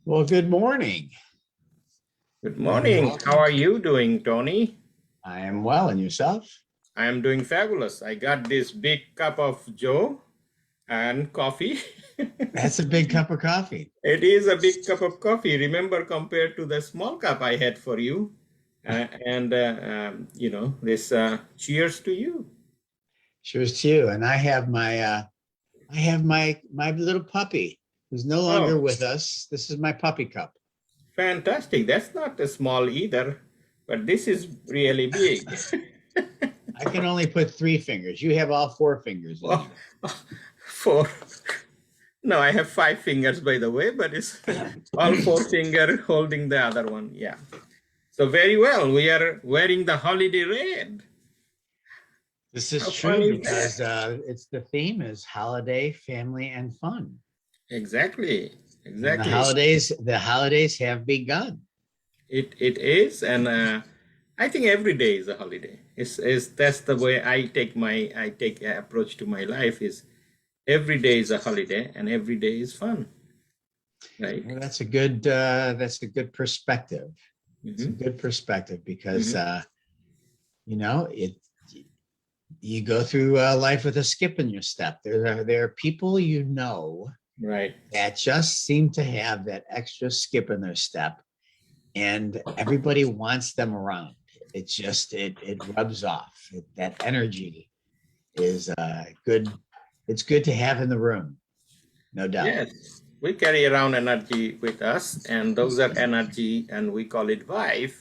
Well, good morning. Good morning. How are you doing, Tony? I am well, and yourself? I am doing fabulous. I got this big cup of Joe and coffee. That's a big cup of coffee. It is a big cup of coffee. Remember, compared to the small cup I had for you. This cheers to you. Cheers to you. And I have my little puppy who's no longer Oh, with us. This is my puppy cup. fantastic. That's not a small either, but this is really big. I can only put 3 fingers. You have all 4 fingers in Well, there. four. No, I have 5 fingers, by the way, but it's all 4 finger holding the other one. Yeah. So very well. We are wearing the holiday red. This is How fun true is because that? it's the theme is holiday, family, and fun. Exactly. And the Exactly. holidays have begun. It is, and I think every day is a holiday. Is that's the way I take approach to my life is every day is a holiday and every day is fun. Right. Well, that's a good perspective. It's a good perspective because it you go through life with a skip in your step. There are people Right. that just seem to have that extra skip in their step, and everybody wants them around. It rubs off. That energy is good. It's good to have in the room, no doubt. Yes, we carry around energy with us, and those are energy, and we call it vibe,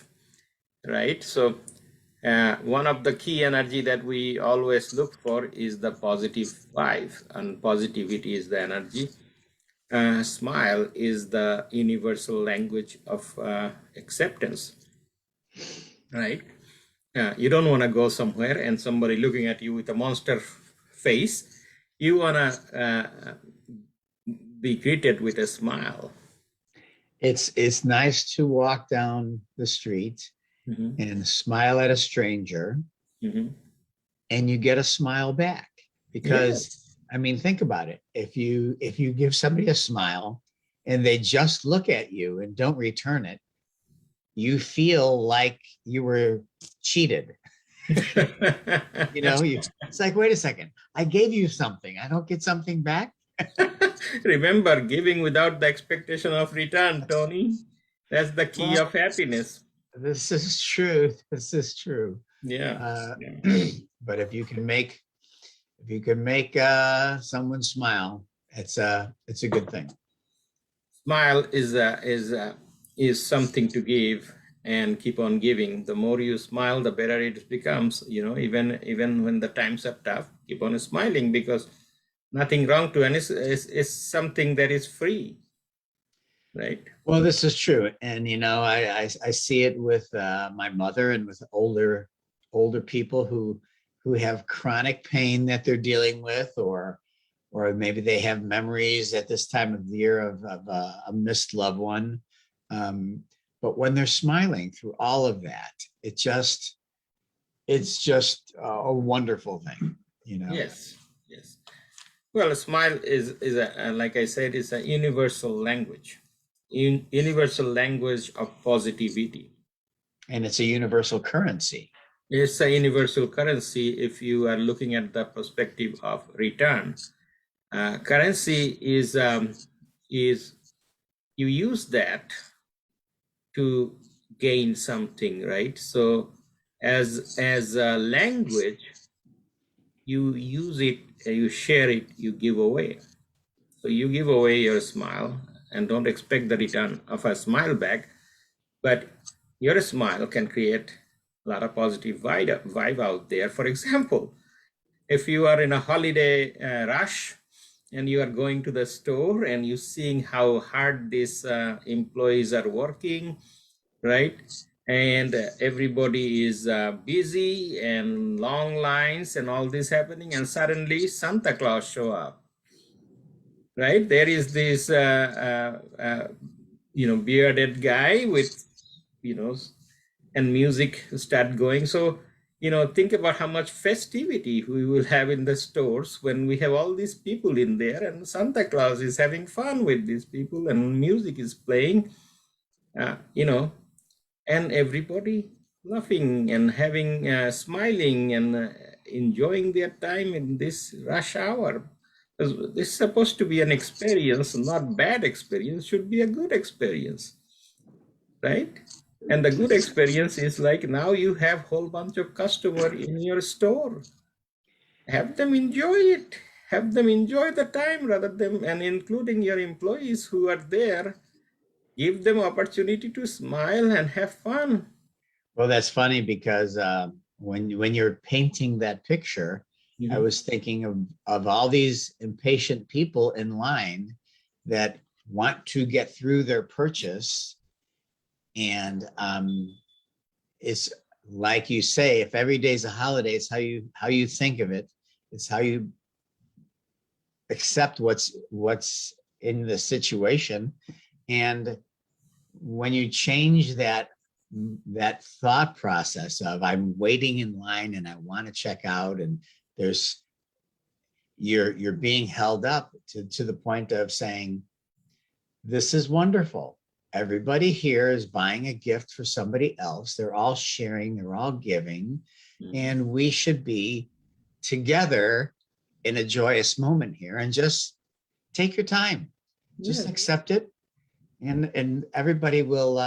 right? So one of the key energy that we always look for is the positive vibe, and positivity is the energy. Smile is the universal language of acceptance, right? You don't want to go somewhere and somebody looking at you with a monster face. You want to be greeted with a smile. It's nice to walk down the street and smile at a stranger, and you get a smile back because Yes. I mean, think about it. If you give somebody a smile and they just look at you and don't return it, you feel like you were cheated. It's like, wait a second, I gave you something. I don't get something back. Remember, giving without the expectation of return, Tony. That's the key Well, of happiness. this is true. This is true. Yeah. But if you can make someone smile, it's a good thing. Smile is something to give and keep on giving. The more you smile, the better it becomes. Even when the times are tough, keep on smiling because nothing wrong to, and it's something that is free, right? Well, this is true, and I see it with my mother and with older people who have chronic pain that they're dealing with, or maybe they have memories at this time of the year of a missed loved one. But when they're smiling through all of that, it's just a wonderful thing, Yes. Well, a smile is like I said, is a universal language, universal language of positivity. And it's a universal currency. It's a universal currency if you are looking at the perspective of return. Currency is you use that to gain something, right? So as a language, you use it, you share it, you give away. So you give away your smile and don't expect the return of a smile back, but your smile can create a lot of positive vibe out there. For example, if you are in a holiday rush and you are going to the store and you're seeing how hard these employees are working, right? And everybody is busy and long lines and all this happening, and suddenly Santa Claus show up, right? There is this bearded guy with and music start going. So think about how much festivity we will have in the stores when we have all these people in there, and Santa Claus is having fun with these people and music is playing, and everybody laughing and having smiling and enjoying their time in this rush hour. Because this is supposed to be an experience, not bad experience, should be a good experience, right? And the good experience is like now you have whole bunch of customer in your store. Have them enjoy it. Have them enjoy the time rather than, and including your employees who are there, give them opportunity to smile and have fun. Well, that's funny because when you're painting that picture, I was thinking of all these impatient people in line that want to get through their purchase. And it's like you say, if every day's a holiday, it's how you think of it. It's how you accept what's in the situation. And when you change that thought process of I'm waiting in line and I want to check out, and there's you're being held up to the point of saying, this is wonderful. Everybody here is buying a gift for somebody else. They're all sharing, they're all giving, and we should be together in a joyous moment here, and just take your time. Just accept it, and everybody will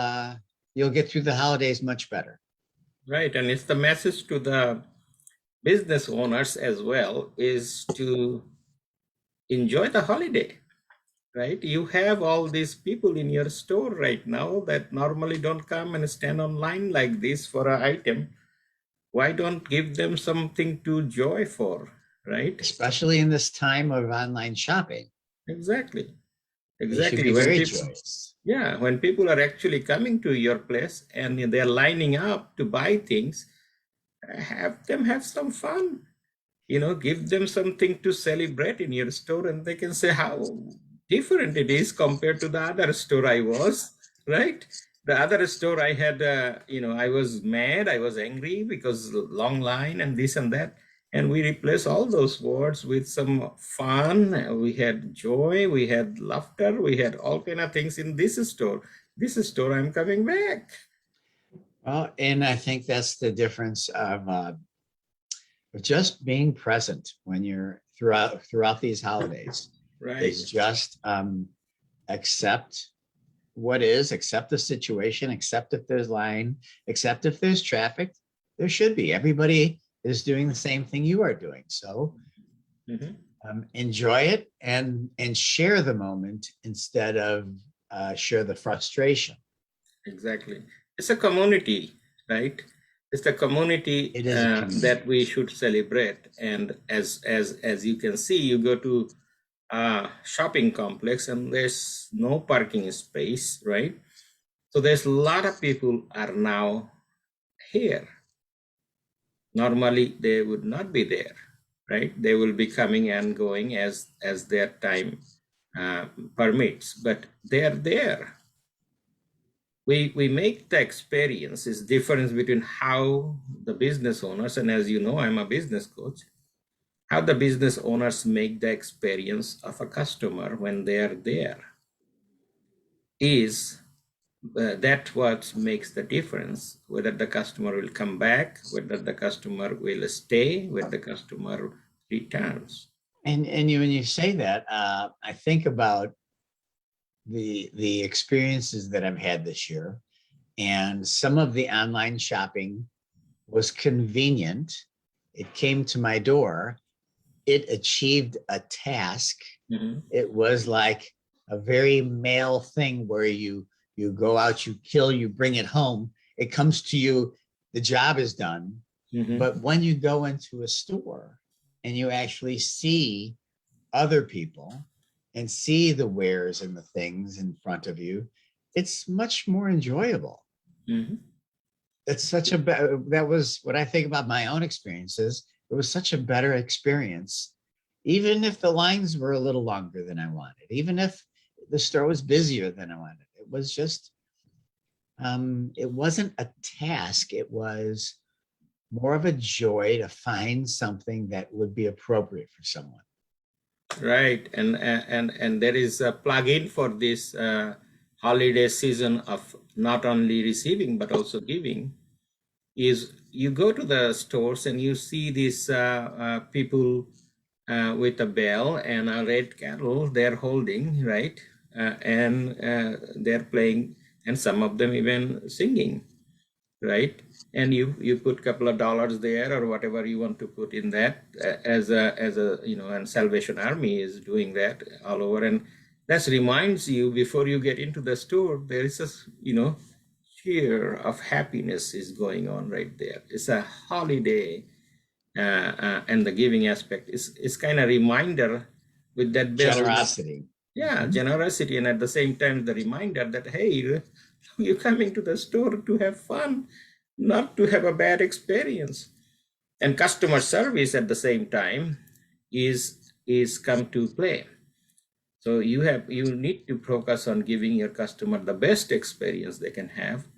you'll get through the holidays much better. Right, and it's the message to the business owners as well, is to enjoy the holiday, right? You have all these people in your store right now that normally don't come and stand online like this for an item. Why don't give them something to joy for, right? Especially in this time of online shopping. Exactly. They should be very joyous. Yeah, when people are actually coming to your place and they're lining up to buy things, have them have some fun. Give them something to celebrate in your store, and they can say how different it is compared to the other store I was, right? The other store I had, I was mad, I was angry because long line and this and that. And we replace all those words with some fun. We had joy, we had laughter, we had all kind of things in this store. This store, I'm coming back. Well, and I think that's the difference of just being present when you're throughout these holidays. Right. Is just accept what is, accept the situation, accept if there's line, accept if there's traffic. There should be. Everybody is doing the same thing you are doing. So enjoy it and share the moment instead of share the frustration. Exactly. It's a community, right? It's the community that we should celebrate. And as you can see, you go to a shopping complex and there's no parking space, right? So there's a lot of people are now here. Normally they would not be there, right? They will be coming and going as their time permits, but they are there. We make the experience is difference between how the business owners, and as you know, I'm a business coach, how the business owners make the experience of a customer when they are there is that what makes the difference, whether the customer will come back, whether the customer will stay, whether the customer returns. And when you say that, I think about the experiences that I've had this year, and some of the online shopping was convenient. It came to my door. It achieved a task. It was like a very male thing where you go out, you kill, you bring it home. It comes to you, the job is done. But when you go into a store and you actually see other people and see the wares and the things in front of you, it's much more enjoyable. It's such that was what I think about my own experiences. It was such a better experience, even if the lines were a little longer than I wanted, even if the store was busier than I wanted. It was just, it wasn't a task. It was more of a joy to find something that would be appropriate for someone. Right, and there is a plug-in for this holiday season of not only receiving but also giving. Is you go to the stores and you see these people with a bell and a red candle they're holding, right? And they're playing, and some of them even singing, right? And you put a couple of dollars there or whatever you want to put in that as a you know, and Salvation Army is doing that all over, and that reminds you before you get into the store there is a, you know, cheer of happiness is going on right there. It's a holiday, and the giving aspect is kind of reminder with that bell. Generosity. Yeah, generosity, and at the same time the reminder that, hey, you're coming to the store to have fun, not to have a bad experience. And customer service at the same time is come to play. So you need to focus on giving your customer the best experience they can have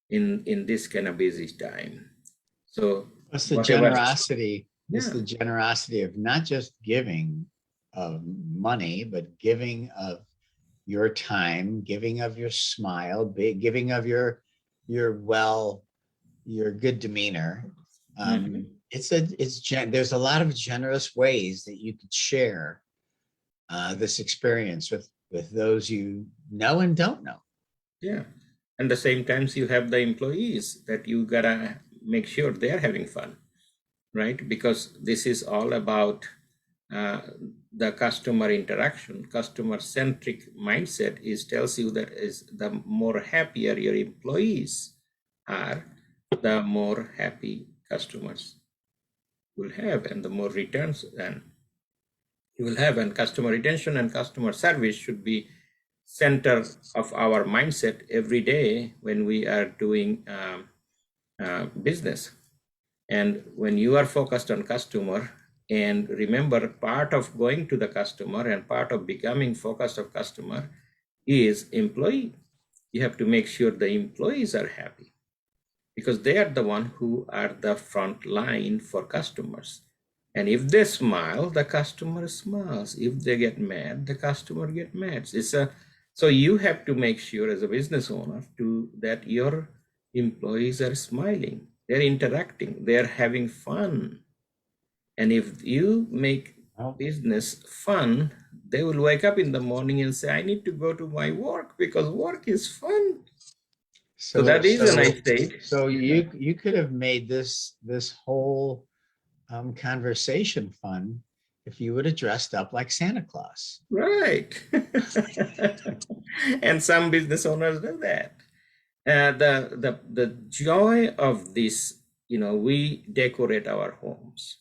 in this kind of busy time. So it's the whatever, generosity. It's yeah, the generosity of not just giving of money, but giving of your time, giving of your smile, giving of your good demeanor. There's a lot of generous ways that you could share this experience with those you know and don't know. yeah. And the same times you have the employees that you gotta make sure they're having fun, right? Because this is all about the customer interaction. Customer centric mindset tells you that is the more happier your employees are, the more happy customers will have, and the more returns then you will have. And customer retention and customer service should be center of our mindset every day when we are doing business. And when you are focused on customer, and remember, part of going to the customer and part of becoming focused on customer is employee. You have to make sure the employees are happy, because they are the one who are the front line for customers. And if they smile, the customer smiles. If they get mad, the customer get mad. So you have to make sure as a business owner that your employees are smiling, they're interacting, they're having fun. And if you make business fun, they will wake up in the morning and say, I need to go to my work because work is fun. So that is a nice state. So you could have made this whole conversation fun if you would have dressed up like Santa Claus. Right. And some business owners do that. The joy of this, you know, we decorate our homes.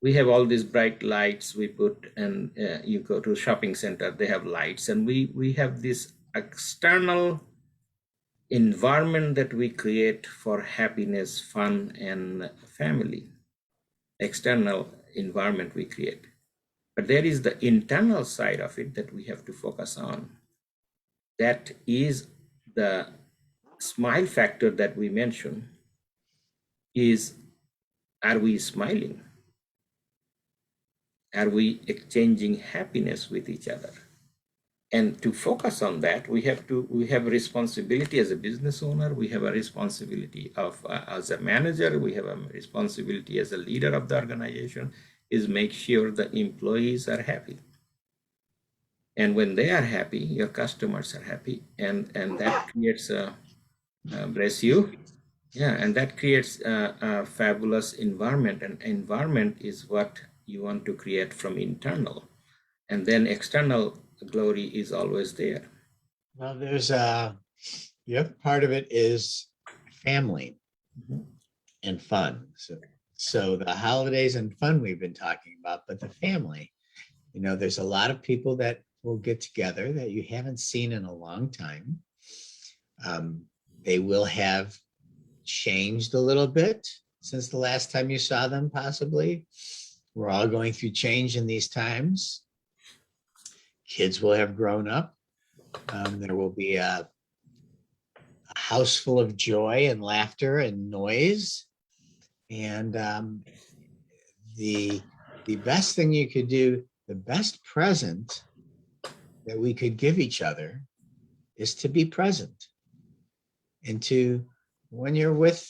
We have all these bright lights we put, and you go to a shopping center, they have lights, and we have this external environment that we create for happiness, fun, and family. External environment we create. But there is the internal side of it that we have to focus on. That is the smile factor that we mentioned. Is, are we smiling? Are we exchanging happiness with each other? And to focus on that, we have a responsibility as a business owner. We have a responsibility as a manager. We have a responsibility as a leader of the organization, is make sure the employees are happy. And when they are happy, your customers are happy, and that creates bless you. Yeah, and that creates a fabulous environment. And environment is what you want to create from internal, and then external glory is always there. Well, there's the other part of it is family and fun. So the holidays and fun we've been talking about, but the family, you know, there's a lot of people that will get together that you haven't seen in a long time. They will have changed a little bit since the last time you saw them, possibly. We're all going through change in these times. Kids will have grown up. There will be a house full of joy and laughter and noise. And the best thing you could do, the best present that we could give each other is to be present and to, when you're with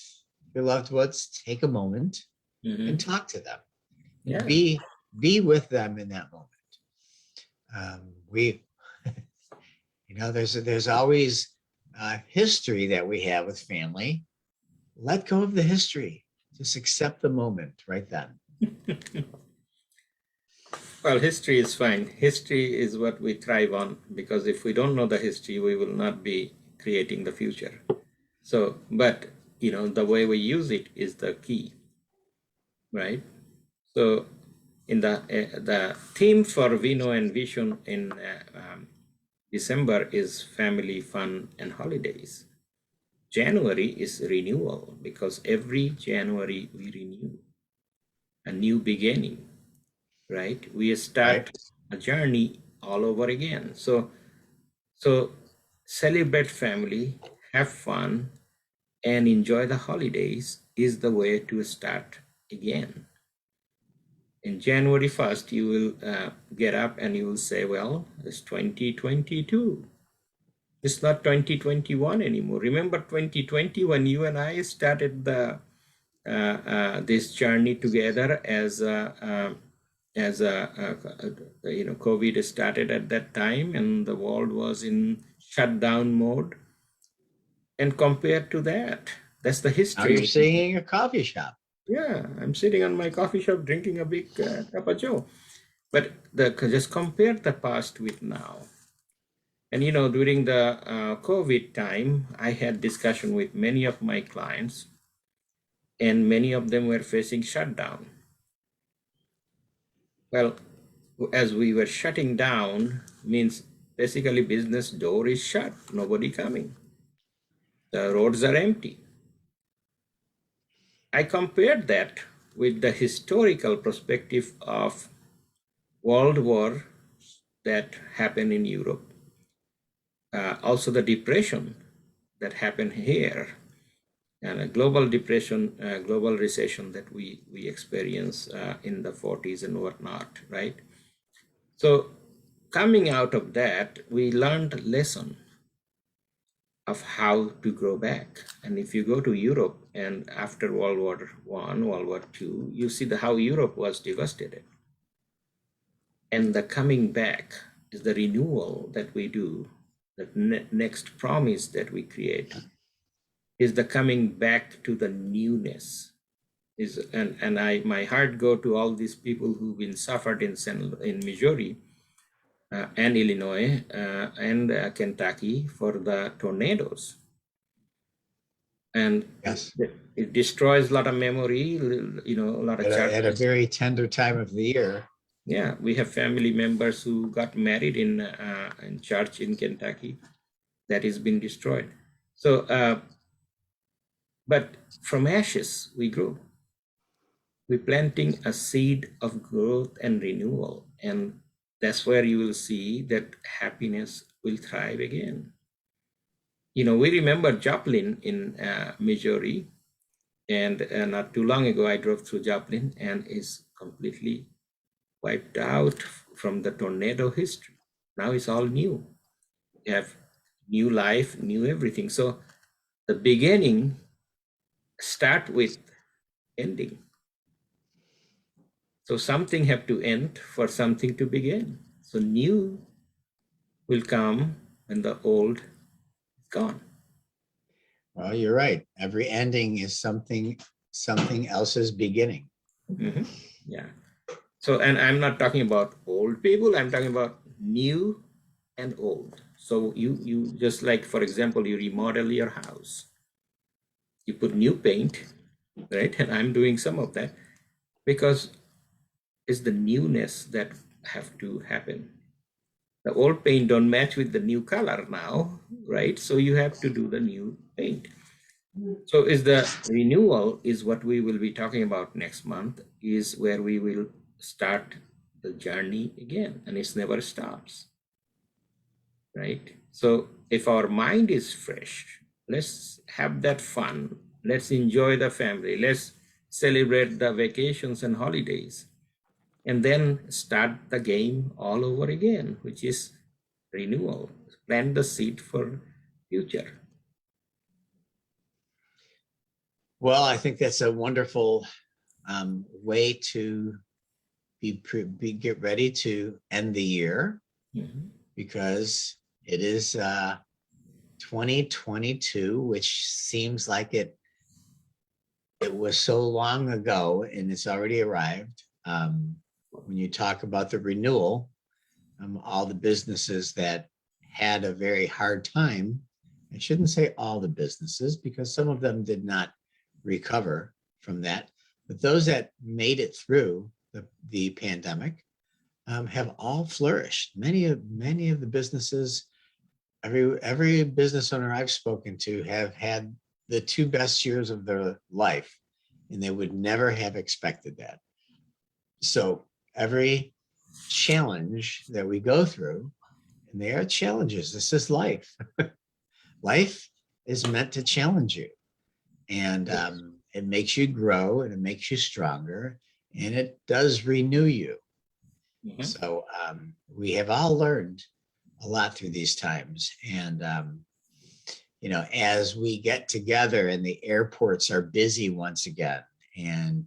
your loved ones, take a moment and talk to them. Yeah. Be with them in that moment. We, there's always history that we have with family. Let go of the history. Just accept the moment right then. Well, history is fine. History is what we thrive on, because if we don't know the history, we will not be creating the future. So, but the way we use it is the key, right? So, in the theme for Vino and Vision in December is family, fun, and holidays. January is renewal, because every January we renew a new beginning, right? We start a journey all over again. So celebrate family, have fun, and enjoy the holidays is the way to start again. In January 1st, you will get up and you will say, well, it's 2022. It's not 2021 anymore. Remember 2020 when you and I started this journey together as COVID started at that time and the world was in shutdown mode. And compared to that, that's the history. Now you're sitting in a coffee shop. Yeah, I'm sitting on my coffee shop drinking a big cup of joe. But just compare the past with now. And during the COVID time, I had discussion with many of my clients, and many of them were facing shutdown. Well, as we were shutting down, means basically business door is shut, nobody coming. The roads are empty. I compared that with the historical perspective of World War that happened in Europe. Also the depression that happened here, and a global depression, global recession that we experience in the 40s and whatnot, right? So coming out of that, we learned a lesson of how to grow back. And if you go to Europe and after World War I, World War II, you see how Europe was devastated. And the coming back is the renewal that we do, the next promise that we create is the coming back to the newness. My heart go to all these people who've been suffered in Missouri and Illinois and Kentucky for the tornadoes. And yes, it destroys a lot of memory, a lot of at a very tender time of the year. Yeah, we have family members who got married in church in Kentucky that has been destroyed. So, but from ashes we grow. We're planting a seed of growth and renewal, and that's where you will see that happiness will thrive again. We remember Joplin in Missouri, and not too long ago I drove through Joplin and is completely wiped out from the tornado history. Now it's all new. You have new life, new everything. So the beginning start with ending. So something have to end for something to begin. So new will come when the old is gone. Well, you're right. Every ending is something else's beginning. Mm-hmm. Yeah. So, and I'm not talking about old people, I'm talking about new and old. So you just like, for example, you remodel your house. You put new paint, right? And I'm doing some of that because it's the newness that have to happen. The old paint don't match with the new color now, right? So you have to do the new paint. So is the renewal is what we will be talking about next month, is where we will start the journey again, and it never stops, right? So if our mind is fresh, let's have that fun. Let's enjoy the family. Let's celebrate the vacations and holidays, and then start the game all over again, which is renewal. Plant the seed for future. Well, I think that's a wonderful way to get ready to end the year, because it is 2022, which seems like it was so long ago, and it's already arrived. When you talk about the renewal, all the businesses that had a very hard time, I shouldn't say all the businesses, because some of them did not recover from that, but those that made it through the pandemic have all flourished. Many of the businesses, every business owner I've spoken to have had the 2 best years of their life, and they would never have expected that. So every challenge that we go through, and they are challenges, this is life. Life is meant to challenge you, and it makes you grow, and it makes you stronger, and it does renew you. So we have all learned a lot through these times. And, as we get together and the airports are busy once again, and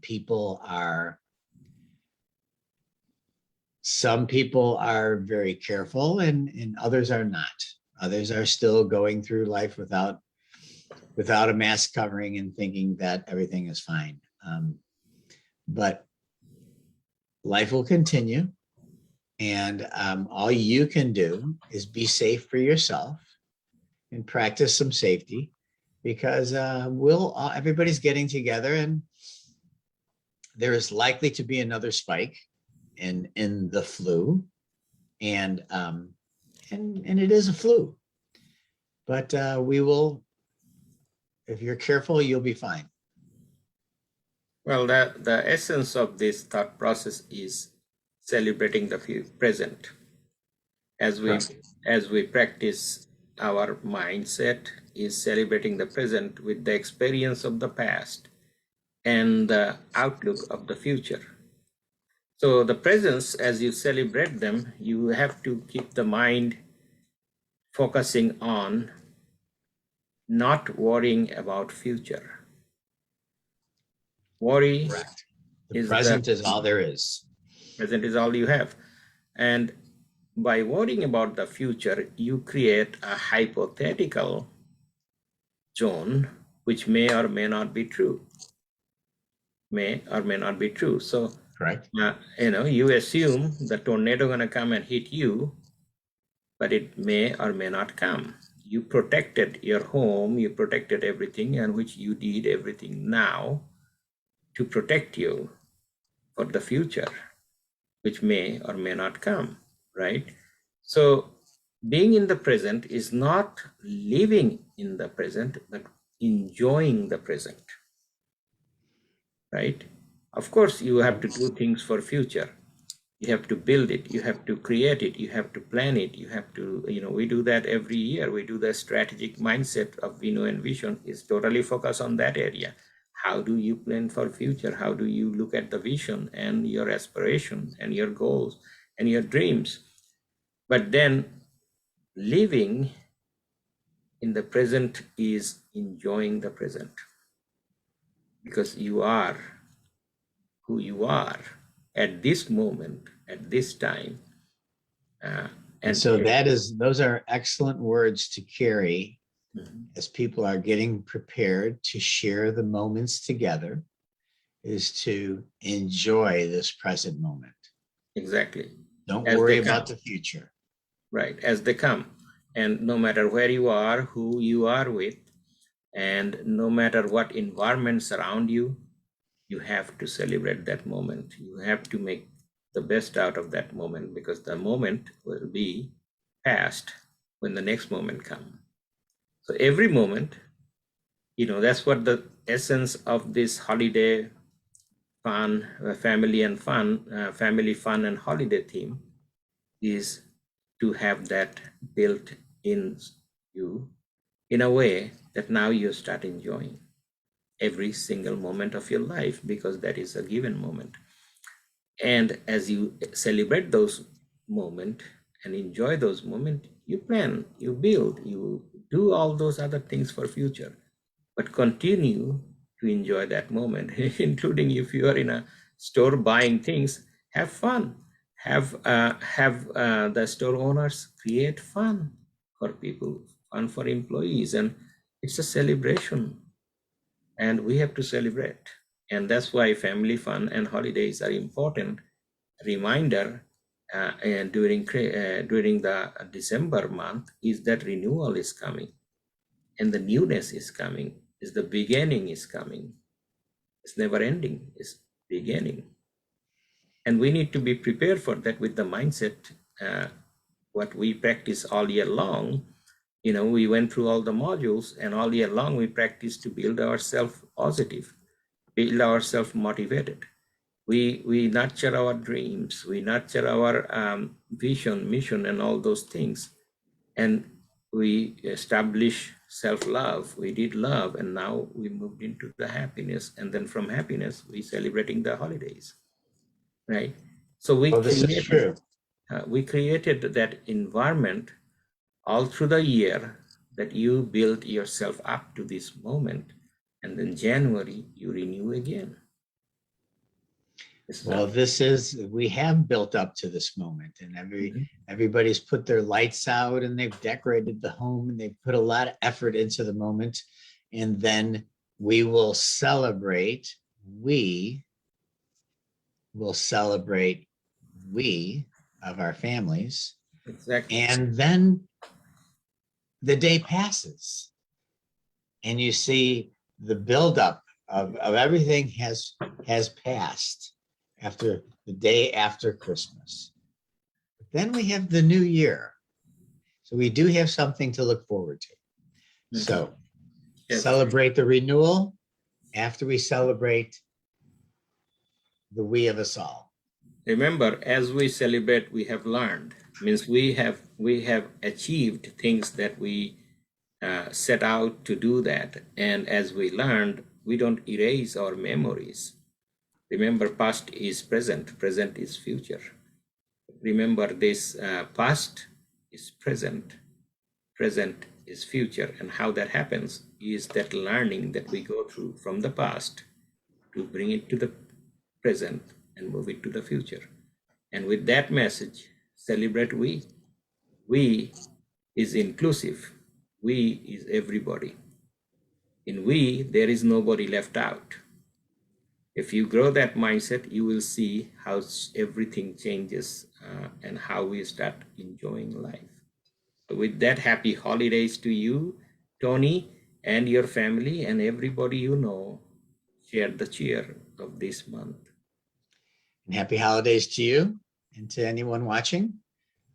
some people are very careful, and others are not. Others are still going through life without a mask covering and thinking that everything is fine. But life will continue. And all you can do is be safe for yourself and practice some safety, because everybody's getting together, and there is likely to be another spike in the flu, and it is a flu. But we will, if you're careful, you'll be fine. Well, the essence of this thought process is celebrating the present. As we practice, our mindset is celebrating the present with the experience of the past and the outlook of the future. So the presents, as you celebrate them, you have to keep the mind focusing on not worrying about future. Worry. Correct. The present is all there is. Present is all you have. And by worrying about the future, you create a hypothetical zone, which may or may not be true. May or may not be true. So, correct. You assume the tornado gonna come and hit you, but it may or may not come. You protected your home, you protected everything, and which you did everything now to protect you for the future, which may or may not come, right? So being in the present is not living in the present, but enjoying the present, right? Of course, you have to do things for future. You have to build it, you have to create it, you have to plan it, you have to, we do that every year. We do the strategic mindset of Vino and Vision is totally focused on that area. How do you plan for future? How do you look at the vision and your aspirations and your goals and your dreams? But then living in the present is enjoying the present, because you are who you are at this moment, at this time. And so those are excellent words to carry as people are getting prepared to share the moments together, is to enjoy this present moment. Exactly. Don't worry about the future. Right, as they come. And no matter where you are, who you are with, and no matter what environment surround you, you have to celebrate that moment. You have to make the best out of that moment, because the moment will be past when the next moment comes. So every moment, that's what the essence of this holiday fun, family fun and holiday theme is, to have that built in you in a way that now you start enjoying. every single moment of your life, because that is a given moment. And as you celebrate those moments and enjoy those moments, you plan, you build, you do all those other things for future, but continue to enjoy that moment, including if you are in a store buying things, have fun. Have the store owners create fun for people, fun for employees, and it's a celebration, and we have to celebrate. And that's why family fun and holidays are important reminder. And during the December month is that renewal is coming, and the newness is coming, is the beginning is coming. It's never ending, it's beginning. And we need to be prepared for that with the mindset, what we practice all year long. You know, we went through all the modules, and all year long we practice to build ourselves positive, build ourselves motivated. We nurture our dreams, we nurture our vision, mission, and all those things. And we establish self-love, we did love, and now we moved into the happiness. And then from happiness, we celebrating the holidays, right? So This is true. we created that environment all through the year, that you build yourself up to this moment, and then January you renew again. Well, we have built up to this moment, and everybody's put their lights out, and they've decorated the home, and they've put a lot of effort into the moment. And then we will celebrate, we of our families. Exactly. And then the day passes, and you see the buildup of everything has passed after the day after Christmas. But then we have the new year. So we do have something to look forward to. So celebrate the renewal after we celebrate the we of us all. Remember, as we celebrate, we have learned. Means we have achieved things that we set out to do that. And as we learned, we don't erase our memories. Remember, past is present, present is future. Remember this, past is present, present is future. And how that happens is that learning that we go through from the past to bring it to the present and move it to the future. And with that message, celebrate we. We is inclusive. We is everybody. In we, there is nobody left out. If you grow that mindset, you will see how everything changes and how we start enjoying life. So with that, happy holidays to you, Tony, and your family, and everybody you know. Share the cheer of this month. And happy holidays to you and to anyone watching.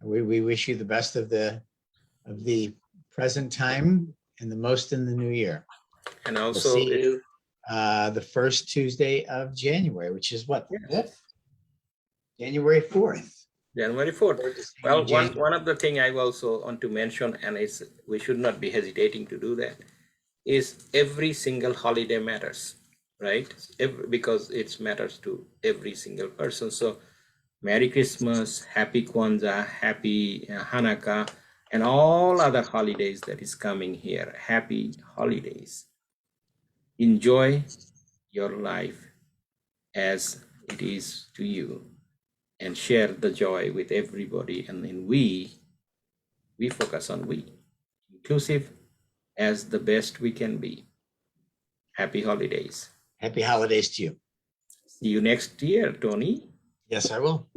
We wish you the best of the present time and the most in the new year. And also, we'll see you the first Tuesday of January, which is what? Yes. January 4th. January 4th. Well, one of the thing I also want to mention, and it's, we should not be hesitating to do that, is every single holiday matters, right? Because it matters to every single person. So Merry Christmas, Happy Kwanzaa, Happy Hanukkah, and all other holidays that is coming here. Happy holidays. Enjoy your life as it is to you, and share the joy with everybody. And then we focus on we, inclusive as the best we can be. Happy holidays. Happy holidays to you. See you next year, Tony. Yes, I will.